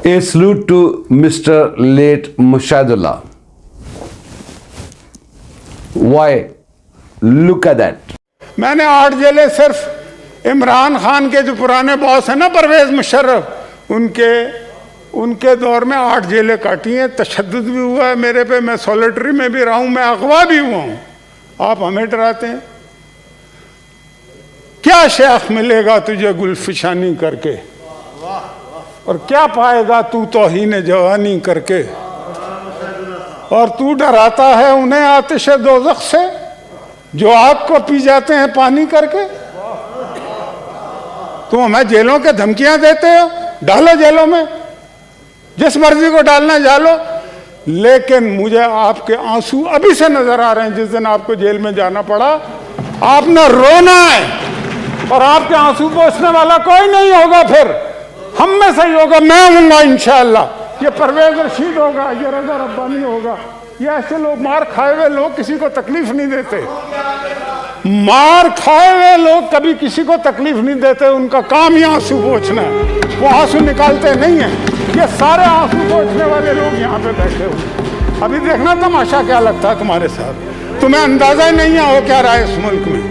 A salute to Mr. late Mushahidullah. Why? Look at that. मैंने 8 जेलें सिर्फ इमरान खान के जो पुराने बॉस हैं ना परवेज मुशर्रफ उनके दौर में 8 जेलें काटी हैं। तशद्दुद भी हुआ है मेरे पे, मैं सॉलिटरी में भी रहा हूं, मैं अगवा भी हुआ हूं। आप हमें डराते हैं। क्या शेख मिलेगा तुझे गुलफिशानी करके, और क्या पाएगा तू तौहीन जवानी करके, और तू डराता है उन्हें आतिश दोज़ख से जो आग को पी जाते हैं पानी करके। तुम हमें जेलों के धमकियां देते हो, डालो जेलों में, जिस मर्जी को डालना डालो, लेकिन मुझे आपके आंसू अभी से नजर आ रहे हैं। जिस दिन आपको जेल में जाना पड़ा, आपने रोना है, और आपके आंसू पोंछने वाला कोई नहीं होगा। फिर हम में से ही होगा, मैं हूँगा इंशाअल्लाह। ये परवेज रशीद होगा, ये रज़ा रब्बानी होगा। ये ऐसे लोग, मार खाए हुए लोग किसी को तकलीफ नहीं देते। मार खाए हुए लोग कभी किसी को तकलीफ नहीं देते, उनका काम ही आंसू पोंछना है। वो आंसू निकालते नहीं हैं। ये सारे आंसू पोंछने वाले लोग यहाँ पे बैठे हुए। अभी देखना तमाशा क्या लगता है तुम्हारे साथ। तुम्हें अंदाजा ही नहीं है हो क्या रहा है इस मुल्क में।